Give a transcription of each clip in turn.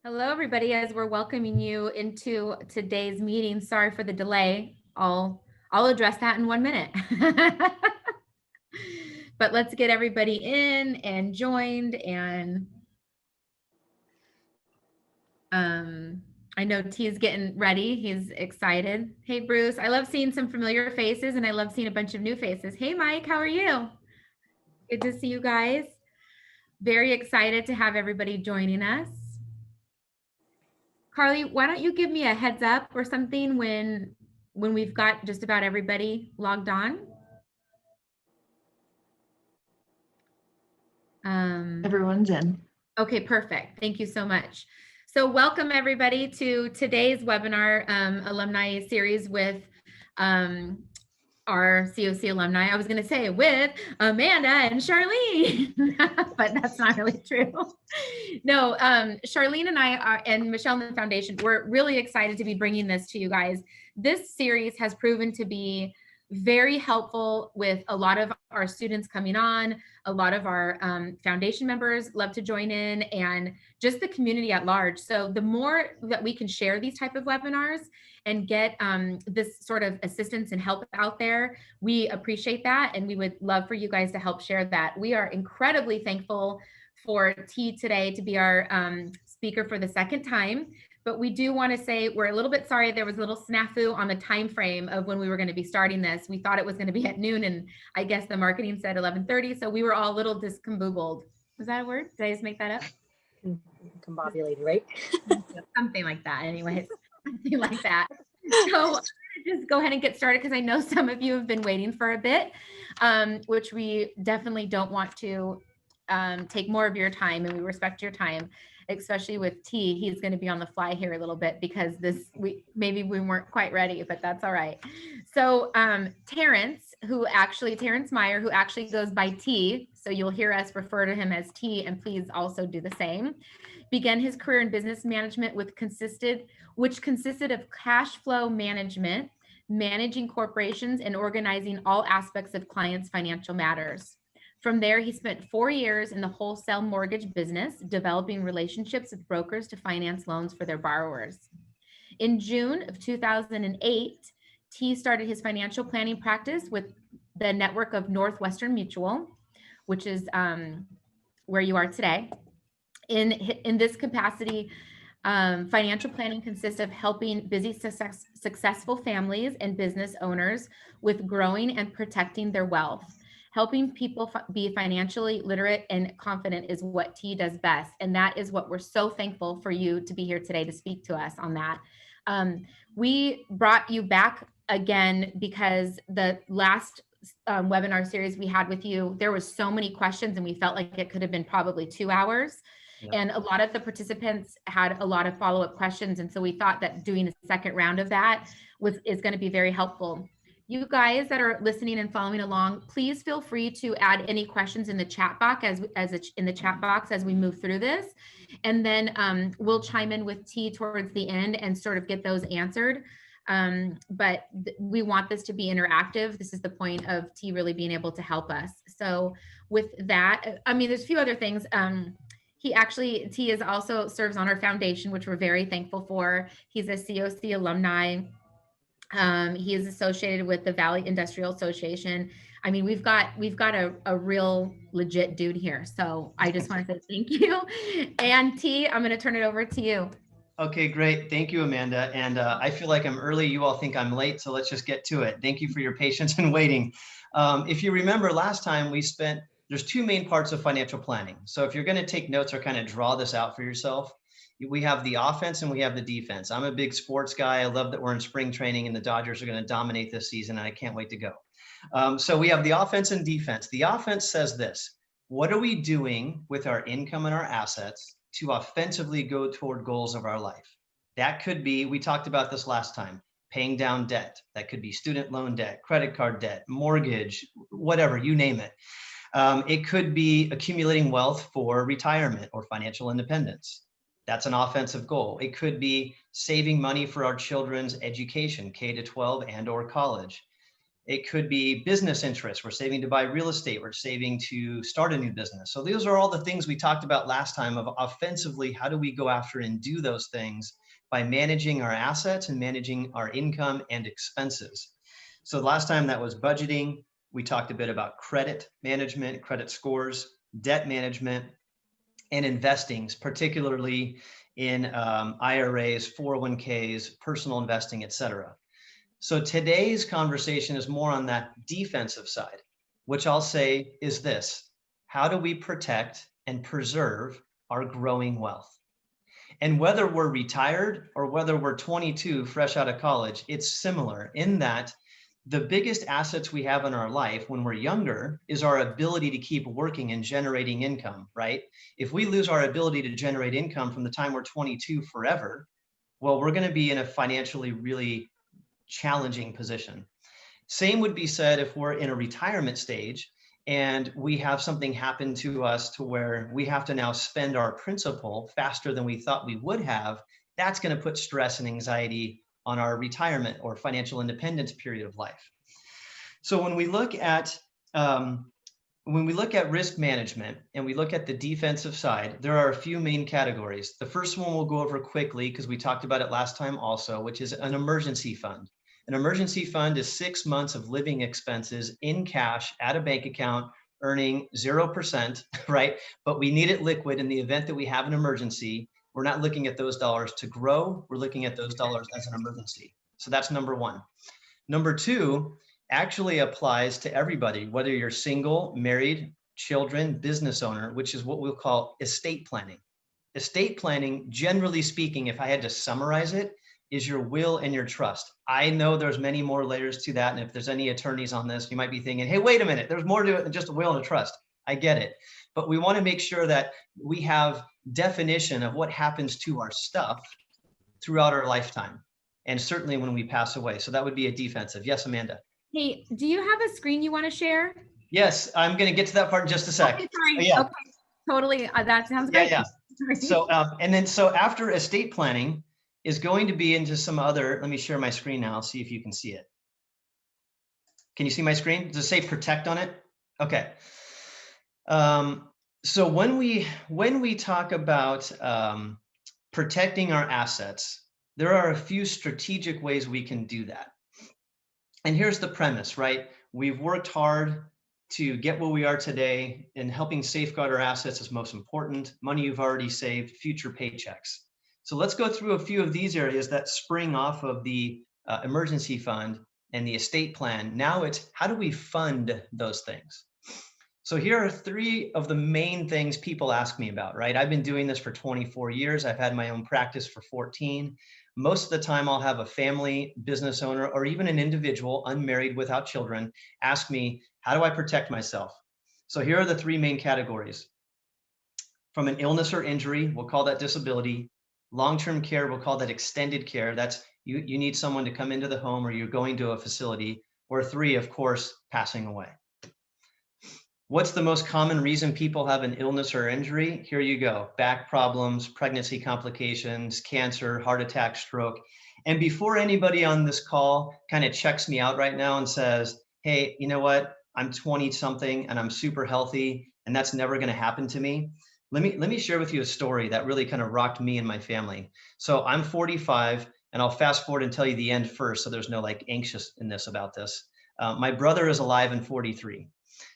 Hello, everybody, as we're welcoming you into today's meeting. Sorry for the delay. I'll address that in 1 minute. But let's get everybody in and joined. And I know T is getting ready. He's excited. Hey, Bruce. I love seeing some familiar faces, and I love seeing a bunch of new faces. Hey, Mike, how are you? Good to see you guys. Very excited to have everybody joining us. Carly, why don't you give me a heads up or something when we've got just about everybody logged on? Everyone's in. Okay, perfect. Thank you so much. So welcome everybody to today's webinar alumni series with our COC alumni. I was going to say with Amanda and Charlene, but that's not really true. No, Charlene and I are, and Michelle and the foundation, we're really excited to be bringing this to you guys. This series has proven to be very helpful with a lot of our students coming on. A lot of our foundation members love to join in, and just the community at large. So the more that we can share these type of webinars and get this sort of assistance and help out there, we appreciate that. And we would love for you guys to help share that. We are incredibly thankful for T today to be our speaker for the second time. But we do want to say we're a little bit sorry there was a little snafu on the time frame of when we were going to be starting this. We thought it was going to be at noon, and I guess the marketing said 11:30, so we were all a little discombobulated. Was that a word? Did I just make that up? Combobulated, right? Something like that. Anyways, something like that. So just go ahead and get started because I know some of you have been waiting for a bit, which we definitely don't want to take more of your time, and we respect your time, especially with T. He's going to be on the fly here a little bit because maybe we weren't quite ready, but that's all right. So Terence Meyer, who actually goes by T, so you'll hear us refer to him as T, and please also do the same, began his career in business management which consisted of cash flow management, managing corporations, and organizing all aspects of clients' financial matters. From there, he spent 4 years in the wholesale mortgage business, developing relationships with brokers to finance loans for their borrowers. In June of 2008, T started his financial planning practice with the network of Northwestern Mutual, which is where you are today. In this capacity, financial planning consists of helping busy, successful families and business owners with growing and protecting their wealth. Helping people be financially literate and confident is what T does best. And that is what we're so thankful for you to be here today to speak to us on that. We brought you back again because the last webinar series we had with you, there was so many questions and we felt like it could have been probably 2 hours. Yeah. And a lot of the participants had a lot of follow-up questions. And so we thought that doing a second round of that is going to be very helpful. You guys that are listening and following along, please feel free to add any questions in the chat box as we move through this. And then we'll chime in with T towards the end and sort of get those answered. But we want this to be interactive. This is the point of T really being able to help us. So with that, I mean, there's a few other things. T is also serves on our foundation, which we're very thankful for. He's a COC alumni. He is associated with the Valley Industrial Association. I mean, we've got a real legit dude here. So I just want to say thank you. And T, I'm going to turn it over to you. Okay, great. Thank you, Amanda. And I feel like I'm early. You all think I'm late. So let's just get to it. Thank you for your patience and waiting. If you remember last time there's 2 main parts of financial planning. So if you're going to take notes or kind of draw this out for yourself, we have the offense and we have the defense. I'm a big sports guy. I love that we're in spring training and the Dodgers are going to dominate this season, and I can't wait to go. So we have the offense and defense. The offense says this: what are we doing with our income and our assets to offensively go toward goals of our life? That could be, we talked about this last time, paying down debt. That could be student loan debt, credit card debt, mortgage, whatever, you name it. It could be accumulating wealth for retirement or financial independence. That's an offensive goal. It could be saving money for our children's education, K-12 and or college. It could be business interests. We're saving to buy real estate. We're saving to start a new business. So those are all the things we talked about last time of offensively, how do we go after and do those things by managing our assets and managing our income and expenses. So last time that was budgeting. We talked a bit about credit management, credit scores, debt management, and investings, particularly in IRAs, 401ks, personal investing, et cetera. So today's conversation is more on that defensive side, which I'll say is this: how do we protect and preserve our growing wealth? And whether we're retired or whether we're 22, fresh out of college, it's similar in that the biggest assets we have in our life when we're younger is our ability to keep working and generating income, right? If we lose our ability to generate income from the time we're 22 forever, well, we're going to be in a financially really challenging position. Same would be said if we're in a retirement stage and we have something happen to us to where we have to now spend our principal faster than we thought we would have. That's going to put stress and anxiety on our retirement or financial independence period of life. So when we look at risk management and we look at the defensive side, there are a few main categories. The first one we'll go over quickly because we talked about it last time also, which is an emergency fund. An emergency fund is 6 months of living expenses in cash at a bank account, earning 0%, right? But we need it liquid in the event that we have an emergency. We're not looking at those dollars to grow. We're looking at those dollars as an emergency. So that's number one. Number two actually applies to everybody, whether you're single, married, children, business owner, which is what we'll call estate planning. Estate planning, generally speaking, if I had to summarize it, is your will and your trust. I know there's many more layers to that. And if there's any attorneys on this, you might be thinking, hey, wait a minute, there's more to it than just a will and a trust. I get it. But we want to make sure that we have definition of what happens to our stuff throughout our lifetime. And certainly when we pass away. So that would be a defensive. Yes, Amanda. Hey, do you have a screen you want to share? Yes, I'm going to get to that part in just a sec. Okay, sorry. Yeah. Okay, totally. That sounds great. Yeah. So, so after estate planning is going to be into some other, let me share my screen now, see if you can see it. Can you see my screen? Does it say protect on it? Okay. So when we talk about protecting our assets, there are a few strategic ways we can do that. And here's the premise, right? We've worked hard to get where we are today, and helping safeguard our assets is most important. Money you've already saved, future paychecks. So let's go through a few of these areas that spring off of the emergency fund and the estate plan. Now it's how do we fund those things? So here are three of the main things people ask me about, right? I've been doing this for 24 years. I've had my own practice for 14. Most of the time I'll have a family business owner or even an individual unmarried without children ask me, how do I protect myself? So here are the three main categories. From an illness or injury, we'll call that disability. Long-term care, we'll call that extended care. That's you need someone to come into the home or you're going to a facility. Or three, of course, passing away. What's the most common reason people have an illness or injury? Here you go. Back problems, pregnancy complications, cancer, heart attack, stroke. And before anybody on this call kind of checks me out right now and says, hey, you know what? I'm 20 something and I'm super healthy and that's never going to happen to me. Let me share with you a story that really kind of rocked me and my family. So I'm 45 and I'll fast forward and tell you the end first. So there's no like anxiousness about this. My brother is alive and 43.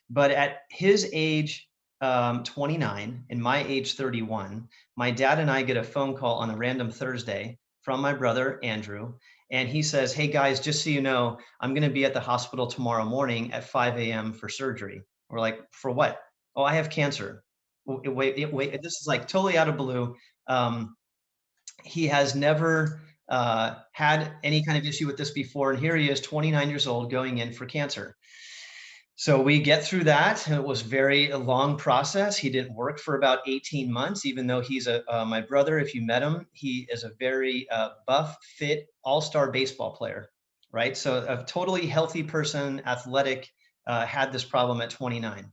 But at his age 29 and my age 31, my dad and I get a phone call on a random Thursday from my brother, Andrew. And he says, hey guys, just so you know, I'm going to be at the hospital tomorrow morning at 5 a.m. for surgery. We're like, for what? Oh, I have cancer. Wait, this is like totally out of blue. He has never had any kind of issue with this before. And here he is, 29 years old, going in for cancer. So we get through that. It was a long process. He didn't work for about 18 months, even though he's my brother. If you met him, he is a very buff, fit, all-star baseball player, right? So a totally healthy person, athletic, had this problem at 29.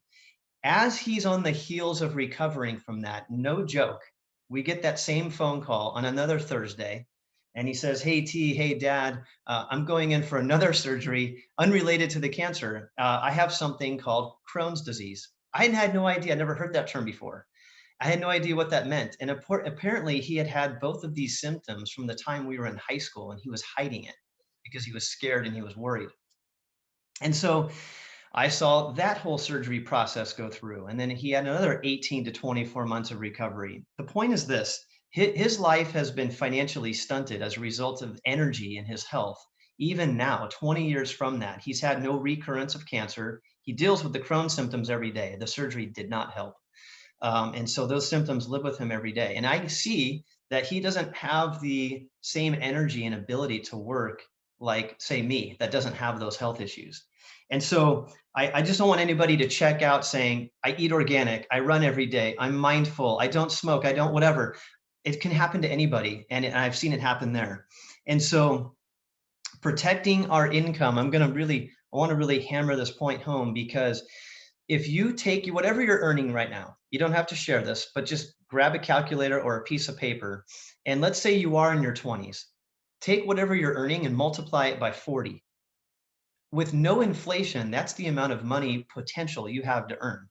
As he's on the heels of recovering from that, no joke, we get that same phone call on another Thursday And he says, hey, T, hey, Dad, I'm going in for another surgery unrelated to the cancer. I have something called Crohn's disease. I had no idea. I never heard that term before. I had no idea what that meant. And apparently he had had both of these symptoms from the time we were in high school, and he was hiding it because he was scared and he was worried. And so I saw that whole surgery process go through, and then he had another 18 to 24 months of recovery. The point is this: his life has been financially stunted as a result of energy in his health. Even now, 20 years from that, he's had no recurrence of cancer. He deals with the Crohn's symptoms every day. The surgery did not help. And so those symptoms live with him every day. And I see that he doesn't have the same energy and ability to work like, say, me, that doesn't have those health issues. And so I just don't want anybody to check out saying, I eat organic, I run every day, I'm mindful, I don't smoke, I don't whatever. It can happen to anybody. And I've seen it happen there. And so protecting our income, I want to really hammer this point home, because if you take whatever you're earning right now, you don't have to share this, but just grab a calculator or a piece of paper. And let's say you are in your 20s. Take whatever you're earning and multiply it by 40. With no inflation, that's the amount of money potential you have to earn.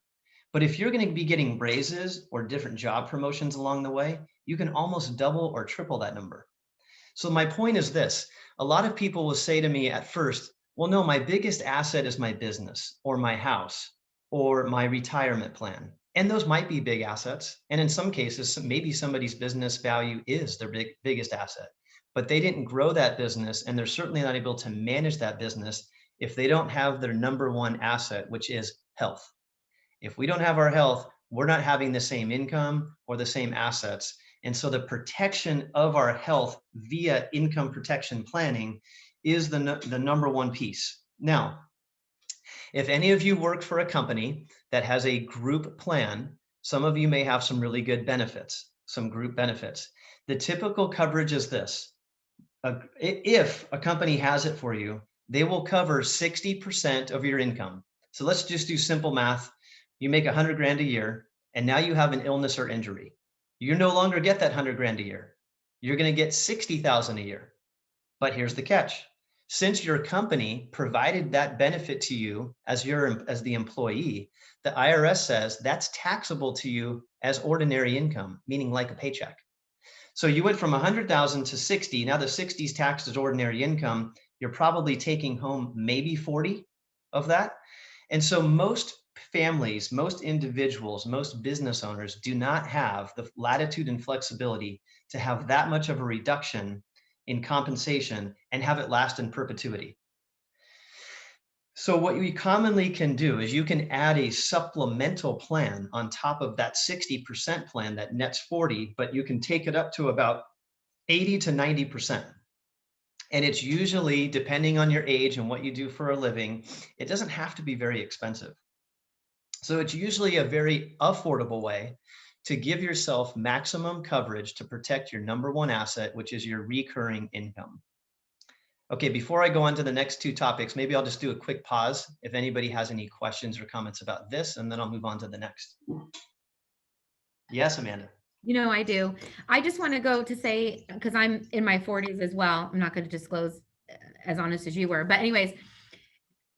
But if you're going to be getting raises or different job promotions along the way, you can almost double or triple that number. So my point is this: a lot of people will say to me at first, well, no, my biggest asset is my business or my house or my retirement plan. And those might be big assets. And in some cases, maybe somebody's business value is their biggest asset, but they didn't grow that business, and they're certainly not able to manage that business if they don't have their number one asset, which is health. If we don't have our health, we're not having the same income or the same assets. And so the protection of our health via income protection planning is the number one piece. Now, if any of you work for a company that has a group plan, some of you may have some really good benefits, some group benefits. The typical coverage is this: if a company has it for you, they will cover 60% of your income. So let's just do simple math. You make 100 grand a year, and now you have an illness or injury. You no longer get that 100 grand a year. You're going to get 60,000 a year. But here's the catch: since your company provided that benefit to you as the employee, the IRS says that's taxable to you as ordinary income, meaning like a paycheck. So you went from 100,000 to 60. Now the 60 is taxed as ordinary income. You're probably taking home maybe 40 of that. And so most families, most individuals, most business owners do not have the latitude and flexibility to have that much of a reduction in compensation and have it last in perpetuity. So what we commonly can do is you can add a supplemental plan on top of that 60% plan that nets 40, but you can take it up to about 80 to 90%. And it's usually, depending on your age and what you do for a living, it doesn't have to be very expensive. So it's usually a very affordable way to give yourself maximum coverage to protect your number one asset, which is your recurring income. Okay, before I go on to the next two topics, maybe I'll just do a quick pause if anybody has any questions or comments about this, and then I'll move on to the next. Yes, Amanda. You know, I do. I just want to go to say, because I'm in my 40s as well, I'm not going to disclose as honest as you were, but anyways,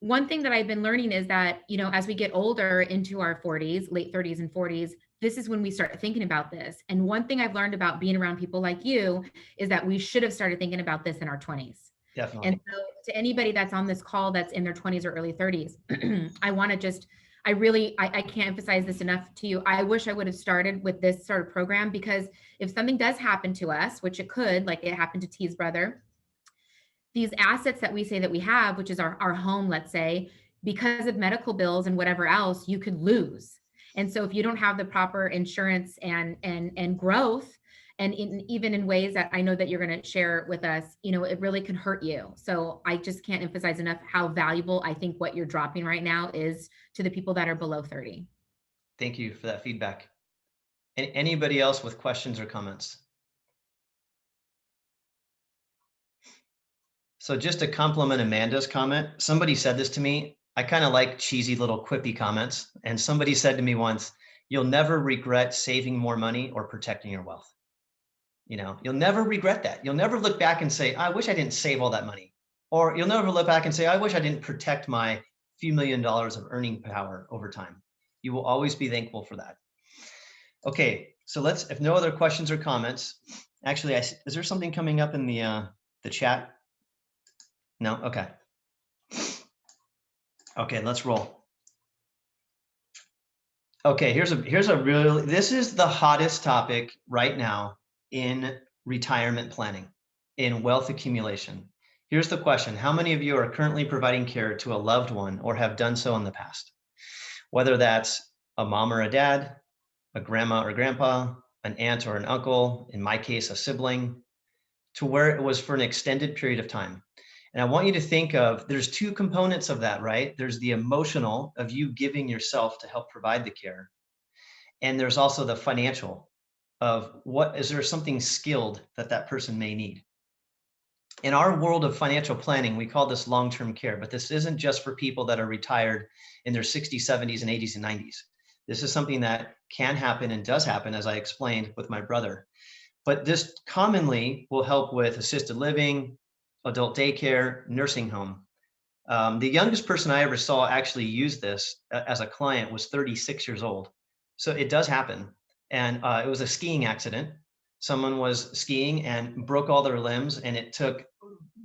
one thing that I've been learning is that, you know, as we get older into our 40s, late 30s and 40s, this is when we start thinking about this. And one thing I've learned about being around people like you is that we should have started thinking about this in our 20s. Definitely. And so to anybody that's on this call that's in their 20s or early 30s, I can't emphasize this enough to you. I wish I would have started with this sort of program, because if something does happen to us, which it could, like it happened to T's brother, these assets that we say that we have, which is our home, let's say, because of medical bills and whatever else, you could lose. And so if you don't have the proper insurance and growth, and even in ways that I know that you're going to share with us, you know, it really can hurt you. So I just can't emphasize enough how valuable I think what you're dropping right now is to the people that are below 30. Thank you for that feedback. Anybody else with questions or comments? So just to compliment Amanda's comment, somebody said this to me. I kind of like cheesy little quippy comments. And somebody said to me once, you'll never regret saving more money or protecting your wealth. You know, you'll never regret that. You'll never look back and say, I wish I didn't save all that money. Or you'll never look back and say, I wish I didn't protect my few $1 million of earning power over time. You will always be thankful for that. Okay, so let's, if no other questions or comments, actually, is there something coming up in the chat? No, okay. Okay, let's roll. Okay, here's a real, this is the hottest topic right now in retirement planning, in wealth accumulation. Here's the question. How many of you are currently providing care to a loved one or have done so in the past? Whether that's a mom or a dad, a grandma or grandpa, an aunt or an uncle, in my case, a sibling, to where it was for an extended period of time. And I want you to think of, there's two components of that, right? There's the emotional of you giving yourself to help provide the care. And there's also the financial of what, is there something skilled that that person may need? In our world of financial planning, we call this long-term care, but this isn't just for people that are retired in their 60s, 70s, and 80s and 90s. This is something that can happen and does happen, as I explained with my brother. But this commonly will help with assisted living, adult daycare, nursing home. The youngest person I ever saw actually use this as a client was 36 years old. So it does happen. And it was a skiing accident. Someone was skiing and broke all their limbs, and it took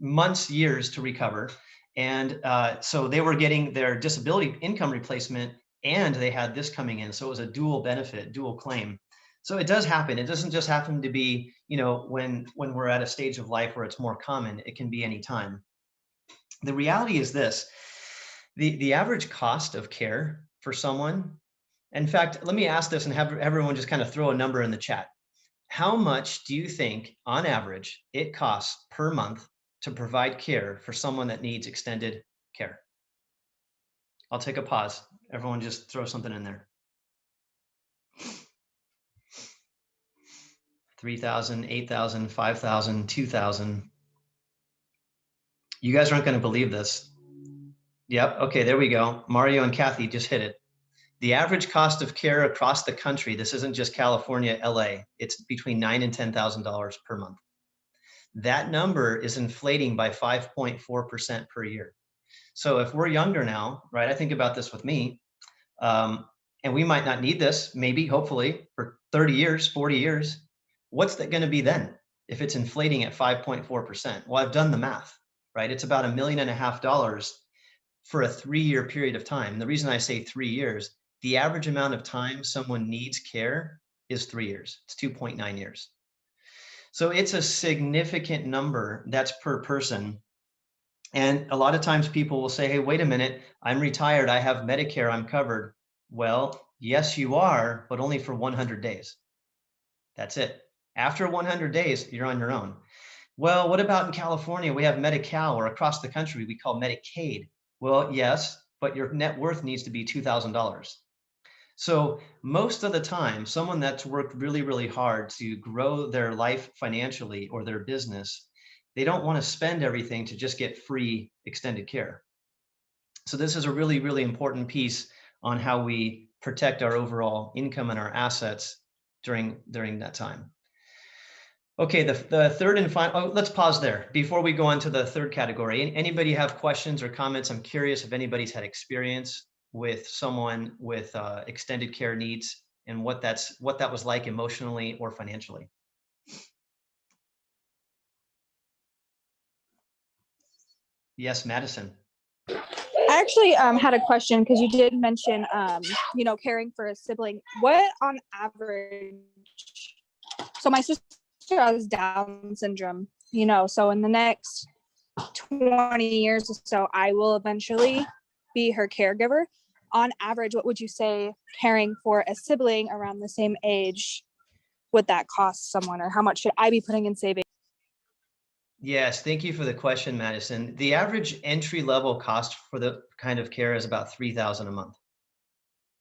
months, years to recover. And so they were getting their disability income replacement, and they had this coming in. So it was a dual benefit, dual claim. So it does happen. It doesn't just happen to be, you know, when we're at a stage of life where it's more common. It can be any time. The reality is this: the average cost of care for someone. In fact, let me ask this and have everyone just kind of throw a number in the chat. How much do you think, on average, it costs per month to provide care for someone that needs extended care? I'll take a pause. Everyone just throw something in there. 3,000, 8,000, 5,000, 2,000. You guys aren't going to believe this. Yep. Okay, there we go. Mario and Kathy just hit it. The average cost of care across the country, this isn't just California, LA, it's between $9,000 and $10,000 per month. That number is inflating by 5.4% per year. So if we're younger now, right, I think about this with me, and we might not need this, maybe, hopefully, for 30 years, 40 years. What's that going to be then if it's inflating at 5.4%? Well, I've done the math, right? It's about $1.5 million for a 3-year period of time. The reason I say 3 years, the average amount of time someone needs care is 3 years. It's 2.9 years. So it's a significant number that's per person. And a lot of times people will say, hey, wait a minute, I'm retired, I have Medicare, I'm covered. Well, yes, you are, but only for 100 days. That's it. After 100 days, you're on your own. Well, what about in California? We have Medi-Cal, or across the country, we call Medicaid. Well, yes, but your net worth needs to be $2,000. So most of the time, someone that's worked really, really hard to grow their life financially or their business, they don't want to spend everything to just get free extended care. So this is a really, really important piece on how we protect our overall income and our assets during that time. Okay, the third and final, let's pause there before we go on to the third category. Anybody have questions or comments? I'm curious if anybody's had experience with someone with extended care needs and what that was like emotionally or financially. Yes, Madison. I actually had a question because you did mention, caring for a sibling. What on average? So my sister has Down syndrome, so in the next 20 years or so, I will eventually be her caregiver. On average, what would you say caring for a sibling around the same age would that cost someone, or how much should I be putting in savings? Yes, thank you for the question, Madison. The average entry-level cost for the kind of care is about $3,000 a month.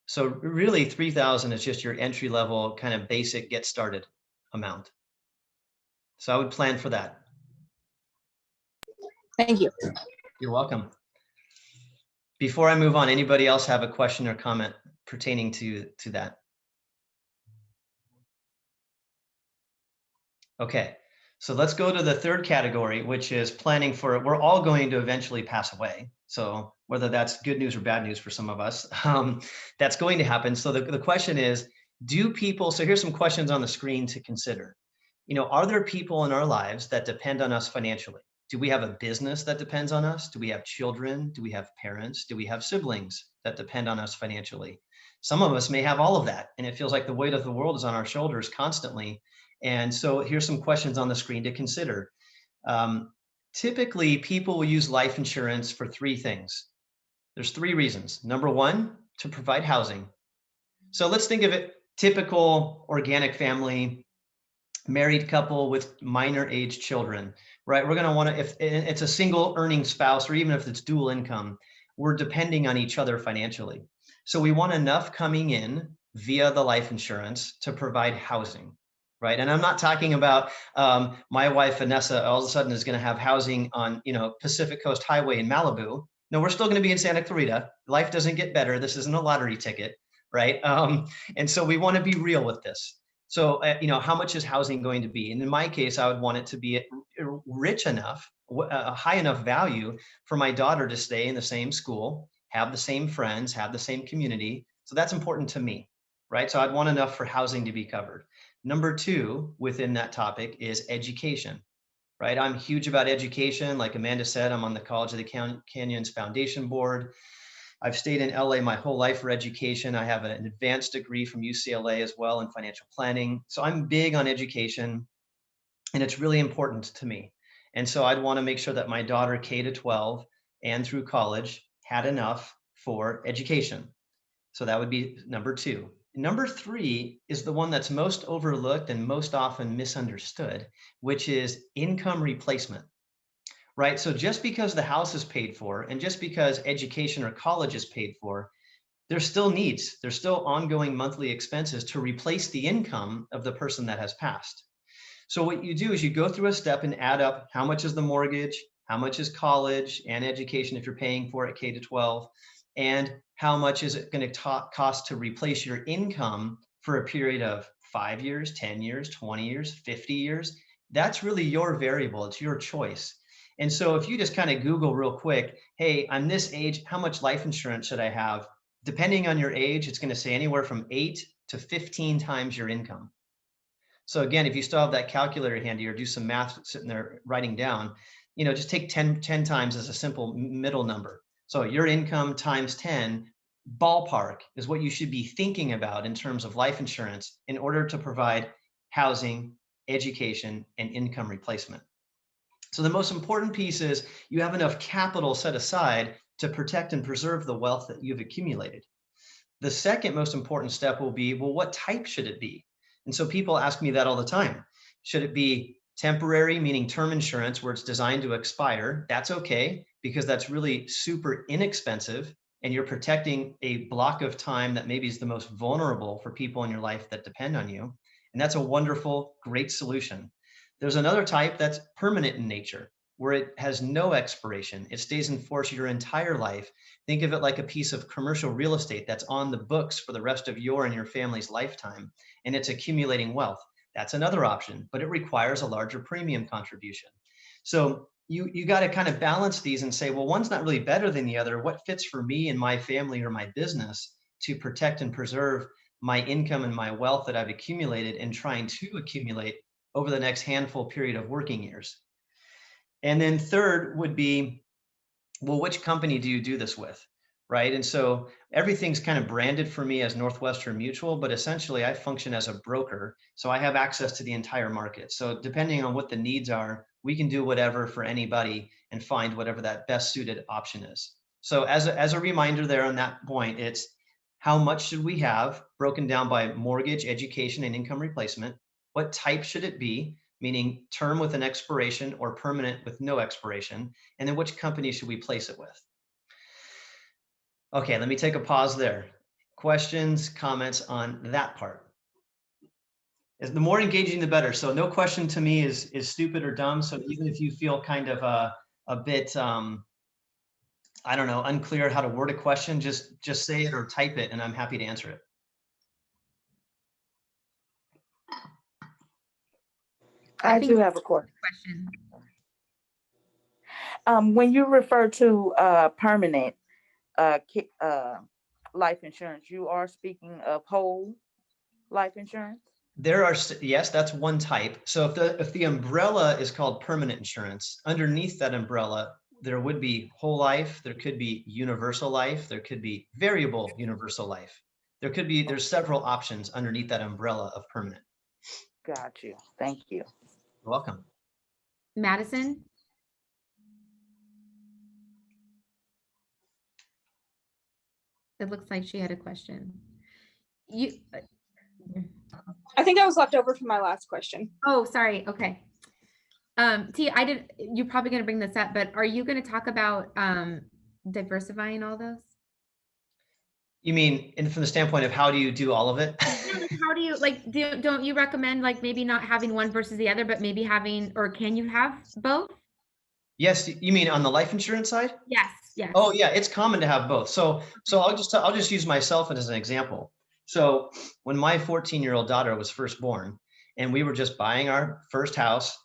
So really, $3,000 is just your entry-level kind of basic get started amount. So I would plan for that. Thank you. You're welcome. Before I move on, anybody else have a question or comment pertaining to that? Okay, so let's go to the third category, which is planning for, we're all going to eventually pass away. So whether that's good news or bad news for some of us, that's going to happen. So the question is, do people, so here's some questions on the screen to consider. You know, are there people in our lives that depend on us financially? Do we have a business that depends on us? Do we have children? Do we have parents? Do we have siblings that depend on us financially? Some of us may have all of that, and it feels like the weight of the world is on our shoulders constantly. And so here's some questions on the screen to consider. Typically, people will use life insurance for three things. There's three reasons. Number one, to provide housing. So let's think of it, typical organic family, married couple with minor age children, right? We're going to want to, if it's a single earning spouse, or even if it's dual income, we're depending on each other financially. So we want enough coming in via the life insurance to provide housing, right? And I'm not talking about my wife, Vanessa, all of a sudden is going to have housing on, you know, Pacific Coast Highway in Malibu. No, we're still going to be in Santa Clarita. Life doesn't get better. This isn't a lottery ticket, right? And so we want to be real with this. So, you know, how much is housing going to be? And in my case, I would want it to be rich enough, a high enough value for my daughter to stay in the same school, have the same friends, have the same community. So that's important to me, right? So I'd want enough for housing to be covered. Number two, within that topic is education, right? I'm huge about education. Like Amanda said, I'm on the College of the Canyons Foundation Board. I've stayed in LA my whole life for education. I have an advanced degree from UCLA as well in financial planning. So I'm big on education, and it's really important to me. And so I'd want to make sure that my daughter K to 12 and through college had enough for education. So that would be number two. Number three is the one that's most overlooked and most often misunderstood, which is income replacement. Right? So just because the house is paid for and just because education or college is paid for, there's still needs, there's still ongoing monthly expenses to replace the income of the person that has passed. So what you do is you go through a step and add up how much is the mortgage, how much is college and education if you're paying for it K to 12, and how much is it going to cost to replace your income for a period of 5 years, 10 years, 20 years, 50 years. That's really your variable. It's your choice. And so if you just kind of Google real quick, hey, I'm this age, how much life insurance should I have? Depending on your age, it's going to say anywhere from 8 to 15 times your income. So again, if you still have that calculator handy or do some math sitting there writing down, you know, just take 10 times as a simple middle number. So your income times 10 ballpark is what you should be thinking about in terms of life insurance in order to provide housing, education, and income replacement. So the most important piece is you have enough capital set aside to protect and preserve the wealth that you've accumulated. The second most important step will be, well, what type should it be? And so people ask me that all the time. Should it be temporary, meaning term insurance where it's designed to expire? That's okay, because that's really super inexpensive and you're protecting a block of time that maybe is the most vulnerable for people in your life that depend on you. And that's a wonderful, great solution. There's another type that's permanent in nature, where it has no expiration. It stays in force your entire life. Think of it like a piece of commercial real estate that's on the books for the rest of your and your family's lifetime, and it's accumulating wealth. That's another option, but it requires a larger premium contribution. So you got to kind of balance these and say, well, one's not really better than the other. What fits for me and my family or my business to protect and preserve my income and my wealth that I've accumulated and trying to accumulate over the next handful period of working years. And then third would be, well, which company do you do this with, right? And so everything's kind of branded for me as Northwestern Mutual, but essentially I function as a broker. So I have access to the entire market. So depending on what the needs are, we can do whatever for anybody and find whatever that best suited option is. So as a reminder there on that point, it's how much should we have broken down by mortgage, education, and income replacement? What type should it be? Meaning term with an expiration or permanent with no expiration, and then which company should we place it with? Okay, let me take a pause there. Questions, comments on that part? The more engaging, the better. So no question to me is stupid or dumb. So even if you feel kind of a bit, I don't know, unclear how to word a question, just say it or type it, and I'm happy to answer it. I think do have a question. question. When you refer to permanent life insurance, you are speaking of whole life insurance? There are, yes, that's one type. So if the umbrella is called permanent insurance, underneath that umbrella, there would be whole life, there could be universal life, there could be variable universal life. There's several options underneath that umbrella of permanent. Got you. Thank you. You're welcome. Madison? It looks like she had a question. I think I was left over from my last question. Oh, sorry. Okay. T, you're probably going to bring this up, but are you going to talk about diversifying all those? You mean from the standpoint of how do you do all of it? How do you don't you recommend like maybe not having one versus the other, but maybe having, or can you have both? Yes, you mean on the life insurance side? Yes, yes. Oh yeah, it's common to have both. So I'll just use myself as an example. So when my 14-year-old daughter was first born and we were just buying our first house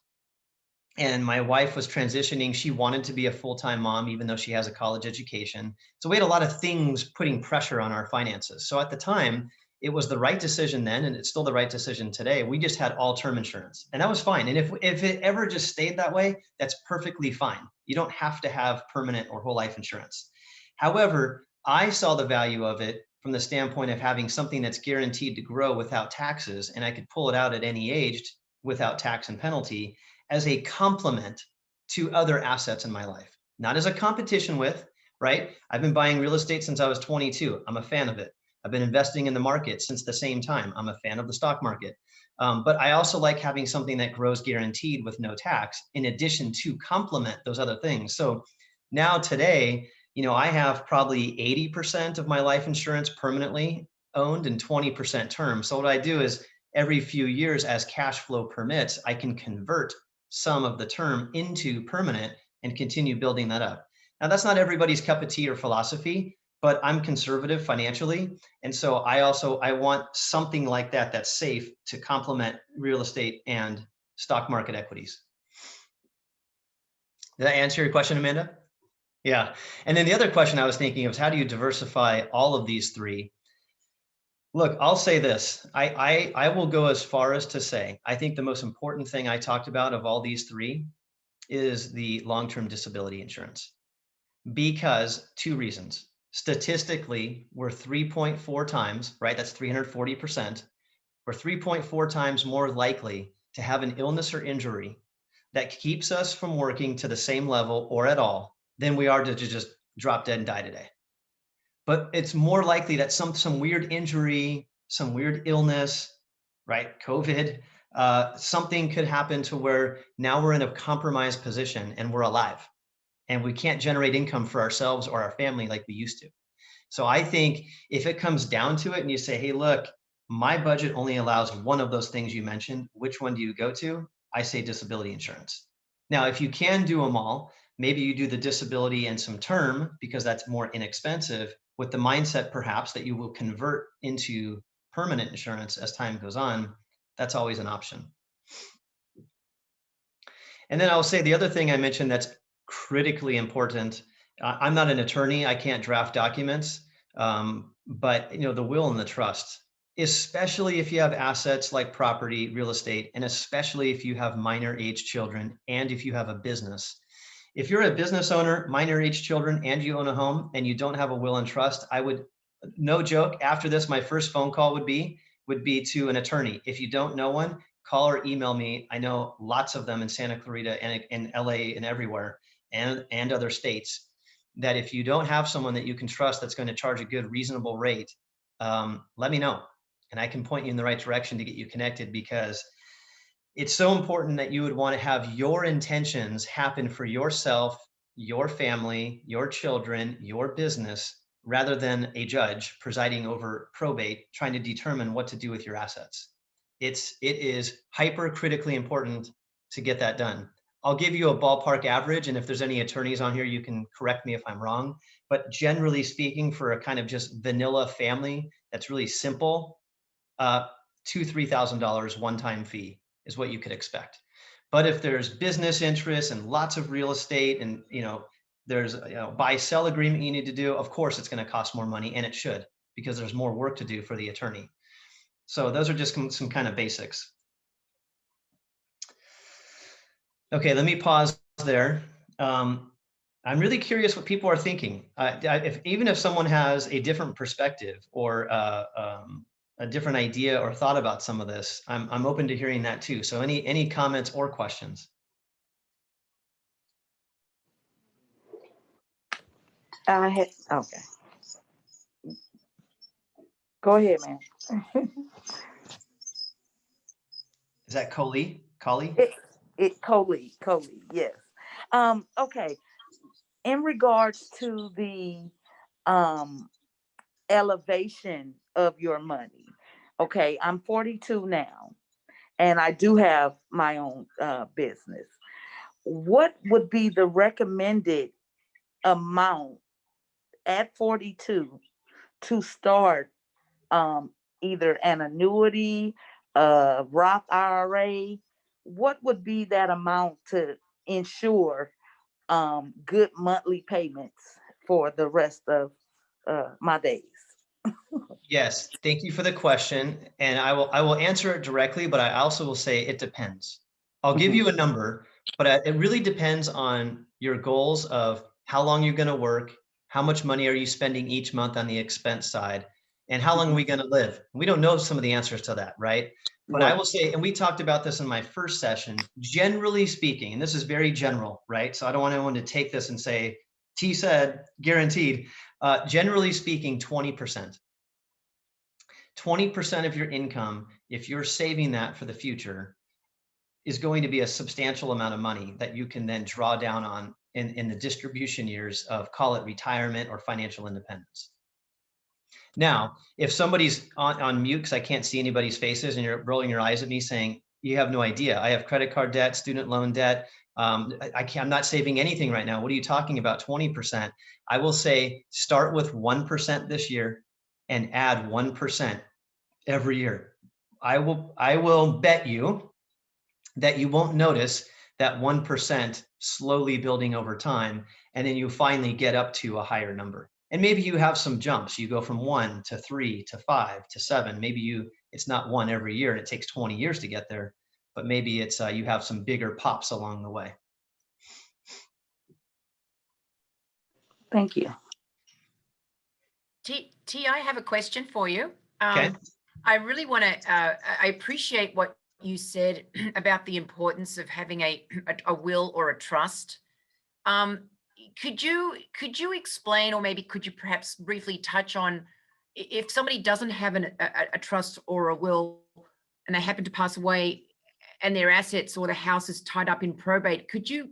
and my wife was transitioning, she wanted to be a full-time mom, even though she has a college education. So we had a lot of things putting pressure on our finances. So at the time, it was the right decision then, and it's still the right decision today. We just had all term insurance, and that was fine. And if it ever just stayed that way, that's perfectly fine. You don't have to have permanent or whole life insurance. However, I saw the value of it from the standpoint of having something that's guaranteed to grow without taxes, and I could pull it out at any age without tax and penalty as a complement to other assets in my life, not as a competition with, right? I've been buying real estate since I was 22. I'm a fan of it. I've been investing in the market since the same time. I'm a fan of the stock market. But I also like having something that grows guaranteed with no tax in addition to complement those other things. So now today, I have probably 80% of my life insurance permanently owned and 20% term. So what I do is every few years as cash flow permits, I can convert some of the term into permanent and continue building that up. Now that's not everybody's cup of tea or philosophy, but I'm conservative financially. And so I want something like that that's safe to complement real estate and stock market equities. Did I answer your question, Amanda? Yeah. And then the other question I was thinking of is how do you diversify all of these three? Look, I'll say this. I will go as far as to say, I think the most important thing I talked about of all these three is the long-term disability insurance. Because two reasons. Statistically, we're 3.4 times, right? That's 340%. We're 3.4 times more likely to have an illness or injury that keeps us from working to the same level or at all than we are to just drop dead and die today. But it's more likely that some weird injury, some weird illness, right? COVID, something could happen to where now we're in a compromised position and we're alive and we can't generate income for ourselves or our family like we used to. So I think if it comes down to it and you say, hey, look, my budget only allows one of those things you mentioned, which one do you go to? I say disability insurance. Now, if you can do them all, maybe you do the disability and some term because that's more inexpensive with the mindset perhaps that you will convert into permanent insurance as time goes on. That's always an option. And then I'll say the other thing I mentioned that's critically important. I'm not an attorney. I can't draft documents, but the will and the trust, especially if you have assets like property, real estate, and especially if you have minor age children and if you have a business. If you're a business owner, minor age children, and you own a home and you don't have a will and trust, I would, no joke, after this, my first phone call would be to an attorney. If you don't know one, call or email me. I know lots of them in Santa Clarita and in LA and everywhere and other states, that if you don't have someone that you can trust that's going to charge a good, reasonable rate, let me know. And I can point you in the right direction to get you connected, because it's so important that you would want to have your intentions happen for yourself, your family, your children, your business, rather than a judge presiding over probate trying to determine what to do with your assets. It is hyper critically important to get that done. I'll give you a ballpark average, and if there's any attorneys on here, you can correct me if I'm wrong. But generally speaking, for a kind of just vanilla family that's really simple, $2,000 to $3,000 one-time fee is what you could expect. But if there's business interests and lots of real estate and, there's a buy-sell agreement you need to do, of course, it's going to cost more money, and it should, because there's more work to do for the attorney. So those are just some kind of basics. Okay, let me pause there. I'm really curious what people are thinking. Even if someone has a different perspective or a different idea or thought about some of this, I'm open to hearing that too. So any comments or questions? Okay. Go ahead, man. Is that Coley? Coley, yes. Okay. In regards to the elevation of your money, okay, I'm 42 now, and I do have my own business. What would be the recommended amount at 42 to start either an annuity, a Roth IRA? What would be that amount to ensure good monthly payments for the rest of my days? Yes, thank you for the question. And I will answer it directly, but I also will say it depends. I'll give you a number, but it really depends on your goals of how long you're going to work, how much money are you spending each month on the expense side, and how long are we going to live? We don't know some of the answers to that, right? But I will say, and we talked about this in my first session, generally speaking, and this is very general, right? So I don't want anyone to take this and say, T said, guaranteed. Generally speaking, 20%. 20% of your income, if you're saving that for the future, is going to be a substantial amount of money that you can then draw down on in the distribution years of, call it retirement or financial independence. Now, if somebody's on mute because I can't see anybody's faces and you're rolling your eyes at me saying, you have no idea, I have credit card debt, student loan debt, I'm not saving anything right now. What are you talking about, 20%? I will say, start with 1% this year and add 1% every year. I will bet you that you won't notice that 1% slowly building over time, and then you finally get up to a higher number. And maybe you have some jumps. You go from 1 to 3 to 5 to 7. Maybe it's not 1 every year and it takes 20 years to get there, but maybe it's you have some bigger pops along the way. Thank you. T, I have a question for you. Okay. I really want to, I appreciate what you said about the importance of having a will or a trust. Could you explain, or maybe could you perhaps briefly touch on, if somebody doesn't have a trust or a will and they happen to pass away and their assets or the house is tied up in probate, could you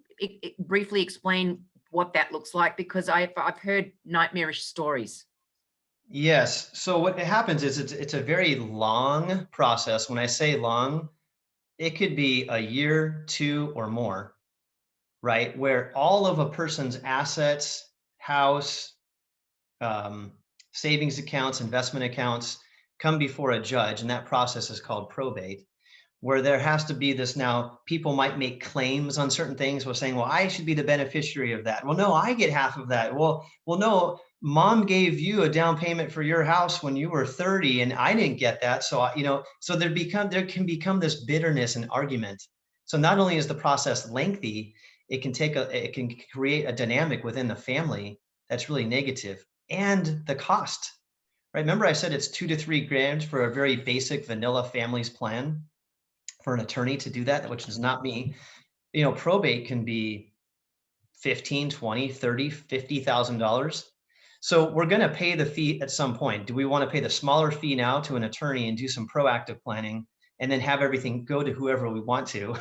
briefly explain what that looks like? Because I've heard nightmarish stories. Yes. So what happens is it's a very long process. When I say long, it could be a year, 2, or more, right? Where all of a person's assets, house, savings accounts, investment accounts come before a judge. And that process is called probate, where there has to be this. Now, people might make claims on certain things. We're saying, well, I should be the beneficiary of that. Well, no, I get half of that. Well, no, mom gave you a down payment for your house when you were 30 and I didn't get that. So, so there can become this bitterness and argument. So not only is the process lengthy, it can create a dynamic within the family that's really negative, and the cost, right? Remember I said it's $2 to $3 grand for a very basic vanilla families plan for an attorney to do that, which is not me. Probate can be $15, $20, $30, $50,000. So we're going to pay the fee at some point. Do we want to pay the smaller fee now to an attorney and do some proactive planning and then have everything go to whoever we want to?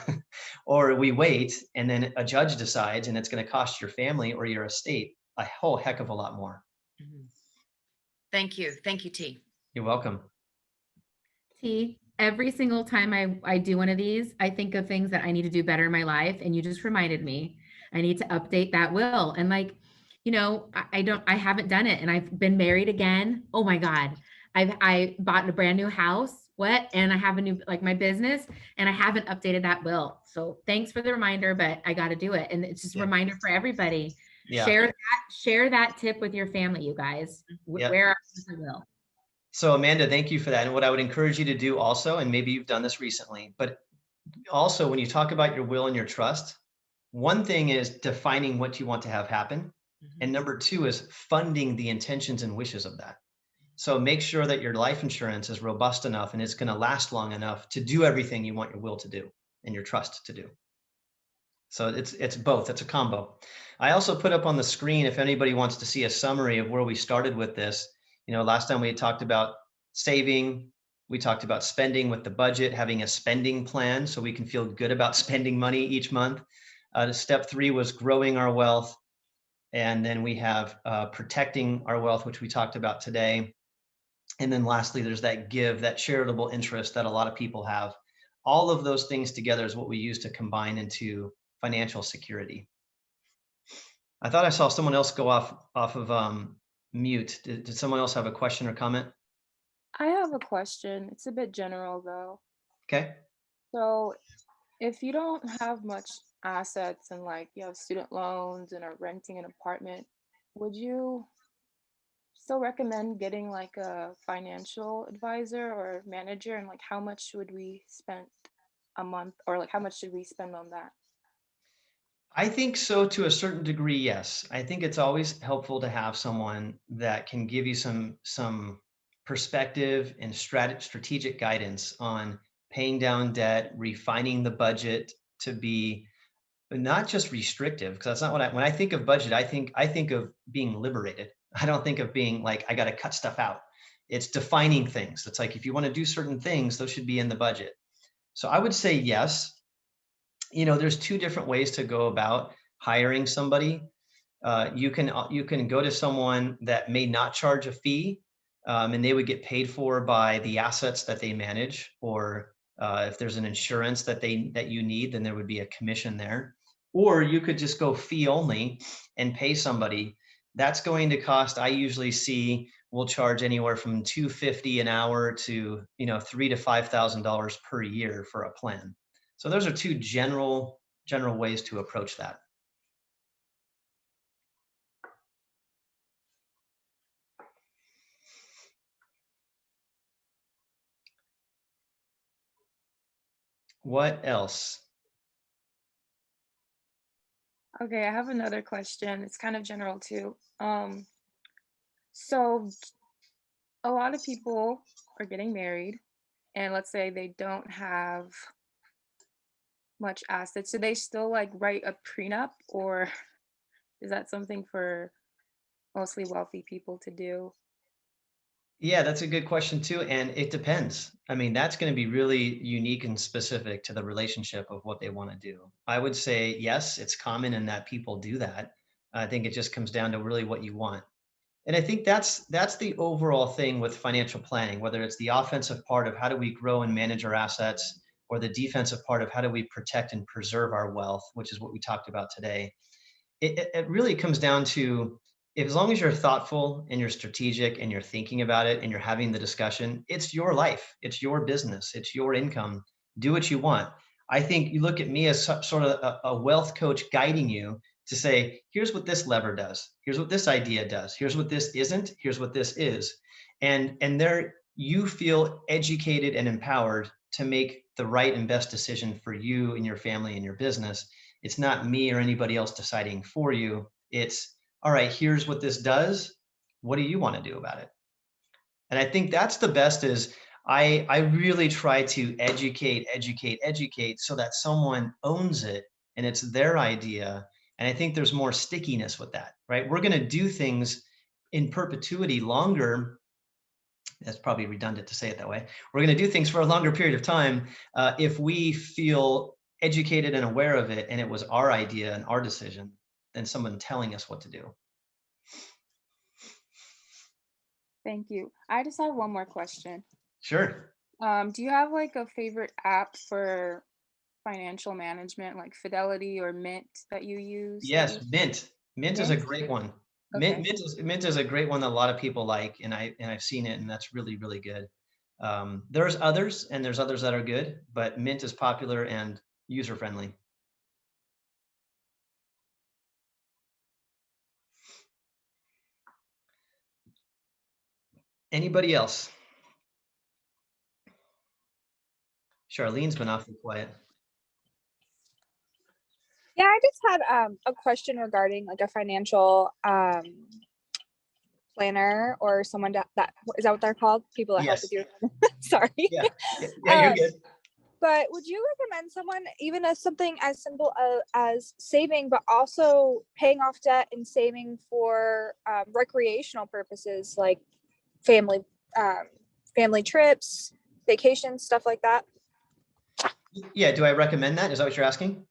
Or we wait and then a judge decides and it's going to cost your family or your estate a whole heck of a lot more. Thank you. Thank you, T. You're welcome. T, every single time I do one of these, I think of things that I need to do better in my life. And you just reminded me, I need to update that will. And I haven't done it, and I've been married again. Oh my God. I bought a brand new house what? And I have a new, like my business, and I haven't updated that will. So thanks for the reminder, but I got to do it. And it's just a Yeah. reminder for everybody. Yeah. Share that tip with your family, you guys. Yeah. Where is the will? So Amanda, thank you for that. And what I would encourage you to do also, and maybe you've done this recently, but also when you talk about your will and your trust, one thing is defining what you want to have happen. And number two is funding the intentions and wishes of that. So make sure that your life insurance is robust enough and it's going to last long enough to do everything you want your will to do and your trust to do. So it's both. It's a combo. I also put up on the screen, if anybody wants to see a summary of where we started with this. You know, last time we had talked about saving, we talked about spending with the budget, having a spending plan so we can feel good about spending money each month. Step 3 was growing our wealth. And then we have protecting our wealth, which we talked about today. And then lastly, there's that give, that charitable interest that a lot of people have. All of those things together is what we use to combine into financial security. I thought I saw someone else go off of mute. Did someone else have a question or comment? I have a question. It's a bit general though. Okay. So if you don't have much assets and like you have student loans and are renting an apartment, would you still recommend getting like a financial advisor or manager, and like how much would we spend a month, or like how much should we spend on that? I think so to a certain degree, yes. I think it's always helpful to have someone that can give you some perspective and strategic guidance on paying down debt, refining the budget to be not just restrictive, because that's not what when I think of budget, I think of being liberated. I don't think of being like, I got to cut stuff out. It's defining things. It's like, if you want to do certain things, those should be in the budget. So I would say yes. You know, there's 2 different ways to go about hiring somebody. You can go to someone that may not charge a fee, and they would get paid for by the assets that they manage, or if there's an insurance that you need, then there would be a commission there. Or you could just go fee only and pay somebody. That's going to cost, I usually see, we'll charge anywhere from $250 an hour to $3,000 to $5,000 per year for a plan. So those are 2 general ways to approach that. What else? Okay, I have another question. It's kind of general too. So a lot of people are getting married, and let's say they don't have much assets. Do they still like write a prenup, or is that something for mostly wealthy people to do? Yeah, that's a good question too. And it depends. I mean, that's going to be really unique and specific to the relationship of what they want to do. I would say, yes, it's common in that people do that. I think it just comes down to really what you want. And I think that's the overall thing with financial planning, whether it's the offensive part of how do we grow and manage our assets, or the defensive part of how do we protect and preserve our wealth, which is what we talked about today. It really comes down to, as long as you're thoughtful and you're strategic and you're thinking about it and you're having the discussion, it's your life, it's your business, it's your income. Do what you want. I think you look at me as sort of a wealth coach guiding you to say, here's what this lever does. Here's what this idea does. Here's what this isn't. Here's what this is. And there you feel educated and empowered to make the right and best decision for you and your family and your business. It's not me or anybody else deciding for you. It's, all right, here's what this does. What do you want to do about it? And I think that's the best is I really try to educate so that someone owns it and it's their idea. And I think there's more stickiness with that, right? We're going to do things in perpetuity longer. That's probably redundant to say it that way. We're going to do things for a longer period of time if we feel educated and aware of it, and it was our idea and our decision, than someone telling us what to do. Thank you. I just have one more question. Sure. Do you have like a favorite app for financial management, like Fidelity or Mint, that you use? Yes, Mint. Mint is a Mint? great one. Okay. Mint is a great one that a lot of people like, and I've seen it, and that's really, really good. There's others, and there's others that are good, but Mint is popular and user-friendly. Anybody else? Charlene's been awfully quiet. Yeah, I just had a question regarding like a financial planner or someone that is that what they're called? People that help Yes. with your sorry. Yeah, you're good. But would you recommend someone even as something as simple as saving, but also paying off debt and saving for recreational purposes like family trips, vacations, stuff like that? Yeah, do I recommend that? Is that what you're asking?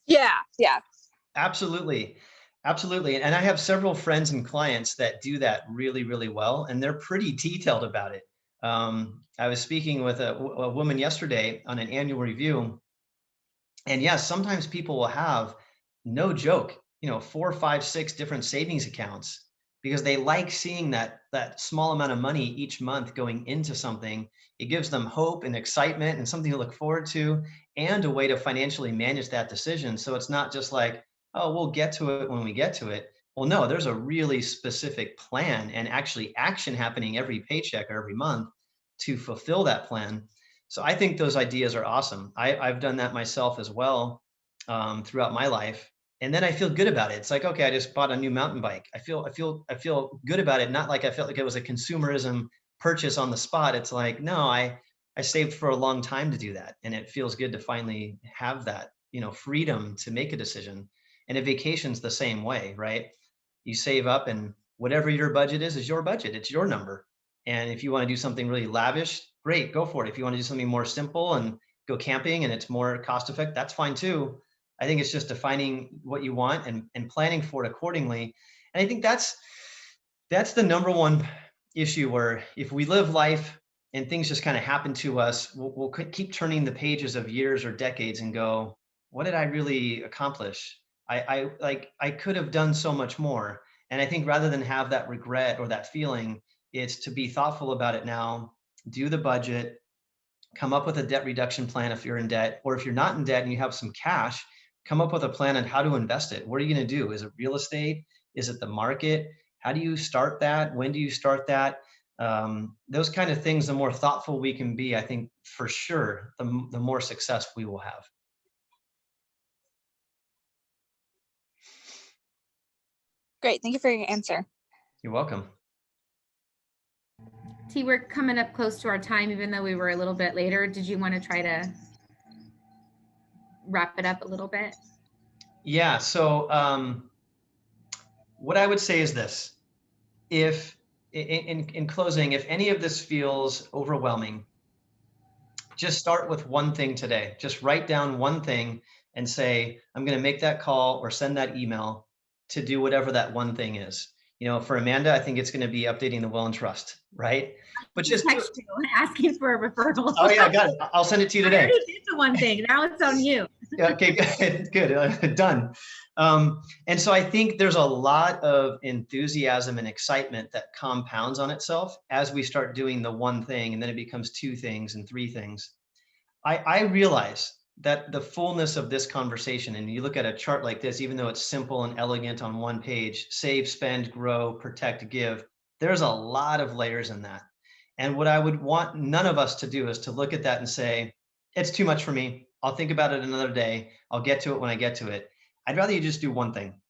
Yeah. Absolutely. Absolutely. And I have several friends and clients that do that really, really well, and they're pretty detailed about it. I was speaking with a woman yesterday on an annual review, and yes, sometimes people will have, no joke, 4, 5, 6 different savings accounts because they like seeing that small amount of money each month going into something. It gives them hope and excitement and something to look forward to, and a way to financially manage that decision. So it's not just like, oh, we'll get to it when we get to it. Well, no, there's a really specific plan and actually action happening every paycheck or every month to fulfill that plan. So I think those ideas are awesome. I've done that myself as well throughout my life. And then I feel good about it. It's like, okay, I just bought a new mountain bike. I feel good about it. Not like I felt like it was a consumerism purchase on the spot. It's like, no, I saved for a long time to do that. And it feels good to finally have that, freedom to make a decision. And a vacation's the same way, right? You save up, and whatever your budget is your budget. It's your number. And if you want to do something really lavish, great, go for it. If you want to do something more simple and go camping and it's more cost effective, that's fine too. I think it's just defining what you want and planning for it accordingly. And I think that's the number one issue, where if we live life and things just kind of happen to us, we'll keep turning the pages of years or decades and go, what did I really accomplish? I could have done so much more. And I think rather than have that regret or that feeling, it's to be thoughtful about it now, do the budget, come up with a debt reduction plan if you're in debt, or if you're not in debt and you have some cash, come up with a plan on how to invest it. What are you going to do? Is it real estate? Is it the market? How do you start that? When do you start that? Those kind of things, the more thoughtful we can be, I think for sure, the more success we will have. Great. Thank you for your answer. You're welcome. T, we're coming up close to our time, even though we were a little bit later. Did you want to try to wrap it up a little bit? Yeah. So what I would say is this: if in closing, if any of this feels overwhelming, just start with one thing today. Just write down one thing and say, I'm going to make that call or send that email to do whatever that one thing is. For Amanda, I think it's going to be updating the will and trust, right? But just text you asking for a referral. Oh yeah, got it. I'll send it to you today. I already did the one thing. Now it's on you. Okay, good. Done. And so I think there's a lot of enthusiasm and excitement that compounds on itself as we start doing the one thing, and then it becomes 2 things and 3 things. I realize that the fullness of this conversation, and you look at a chart like this, even though it's simple and elegant on one page, save, spend, grow, protect, give, there's a lot of layers in that. And what I would want none of us to do is to look at that and say, it's too much for me. I'll think about it another day. I'll get to it when I get to it. I'd rather you just do one thing.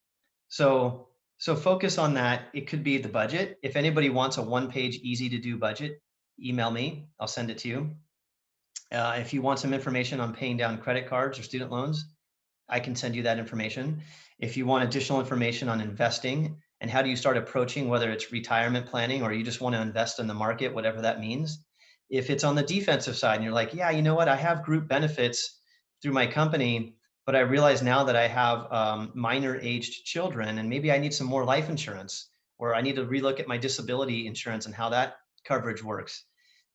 So focus on that. It could be the budget. If anybody wants a 1-page, easy to do budget, email me. I'll send it to you. If you want some information on paying down credit cards or student loans, I can send you that information. If you want additional information on investing and how do you start approaching, whether it's retirement planning or you just want to invest in the market, whatever that means. If it's on the defensive side and you're like, yeah, you know what, I have group benefits through my company, but I realize now that I have minor aged children and maybe I need some more life insurance, or I need to relook at my disability insurance and how that coverage works.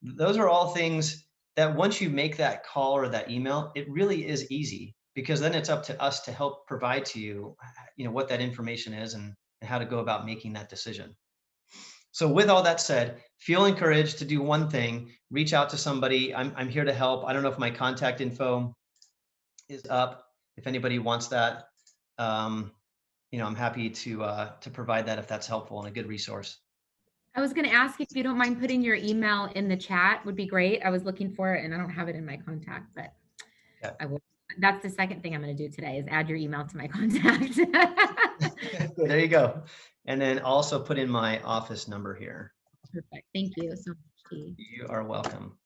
Those are all things that once you make that call or that email, it really is easy, because then it's up to us to help provide to you, what that information is and how to go about making that decision. So with all that said, feel encouraged to do one thing, reach out to somebody. I'm here to help. I don't know if my contact info is up. If anybody wants that, I'm happy to provide that if that's helpful and a good resource. I was going to ask if you don't mind putting your email in the chat would be great. I was looking for it and I don't have it in my contact, but Yeah. I will. That's the second thing I'm going to do today is add your email to my contact. There you go. And then also put in my office number here. Perfect. Thank you so much, T. You are welcome.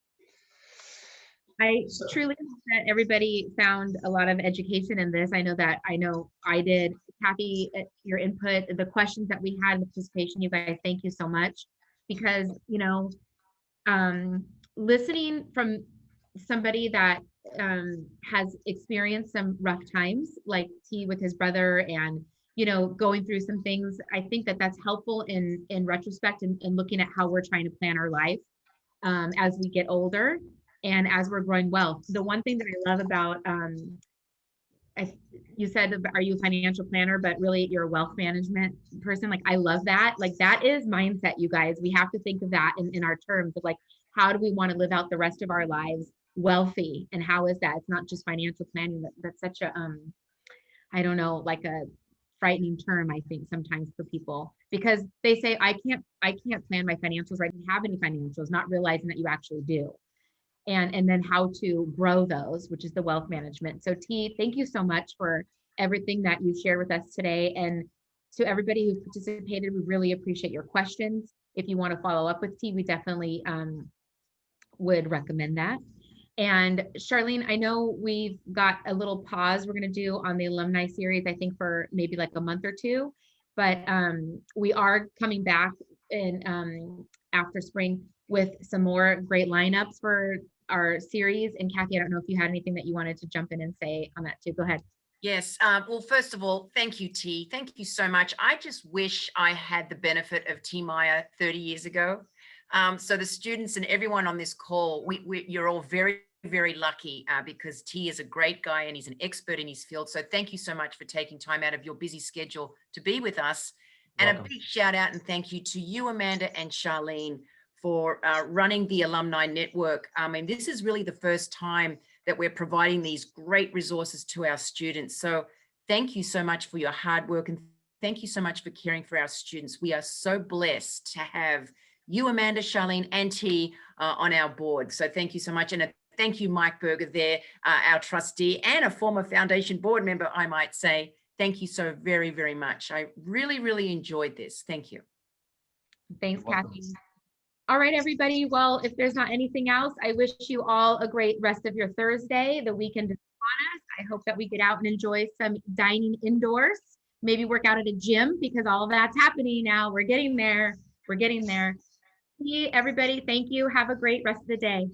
I truly hope that everybody found a lot of education in this. I know I did. Kathy, your input, the questions that we had, the participation, you guys, thank you so much. Because, listening from somebody that has experienced some rough times, like T with his brother and, going through some things, I think that that's helpful in retrospect and looking at how we're trying to plan our life as we get older. And as we're growing wealth, the one thing that I love about, you said, are you a financial planner, but really you're a wealth management person. Like, I love that. Like, that is mindset, you guys. We have to think of that in our terms of like, how do we want to live out the rest of our lives wealthy? And how is that? It's not just financial planning. That's such a, I don't know, like a frightening term, I think sometimes for people, because they say, I can't plan my financials, right? I don't have any financials, not realizing that you actually do. And then how to grow those, which is the wealth management. So T, thank you so much for everything that you shared with us today. And to everybody who participated, we really appreciate your questions. If you want to follow up with T, we definitely would recommend that. And Charlene, I know we've got a little pause we're going to do on the alumni series, I think for maybe like a month or two, but we are coming back in after spring with some more great lineups for our series. And Kathy, I don't know if you had anything that you wanted to jump in and say on that too. Go ahead. Yes. Well, first of all, thank you, T. Thank you so much. I just wish I had the benefit of T. Meyer 30 years ago. So the students and everyone on this call, you're all very, very lucky because T is a great guy and he's an expert in his field. So thank you so much for taking time out of your busy schedule to be with us. And Welcome. A big shout out and thank you to you, Amanda and Charlene, for running the Alumni Network. I mean, this is really the first time that we're providing these great resources to our students. So thank you so much for your hard work and thank you so much for caring for our students. We are so blessed to have you, Amanda, Charlene, and T on our board. So thank you so much. And thank you, Mike Berger there, our trustee and a former foundation board member, I might say. Thank you so very, very much. I really, really enjoyed this. Thank you. Thanks, Kathy. All right, everybody. Well, if there's not anything else, I wish you all a great rest of your Thursday. The weekend is upon us. I hope that we get out and enjoy some dining indoors, maybe work out at a gym because all of that's happening now. We're getting there. We're getting there. Everybody, thank you. Have a great rest of the day.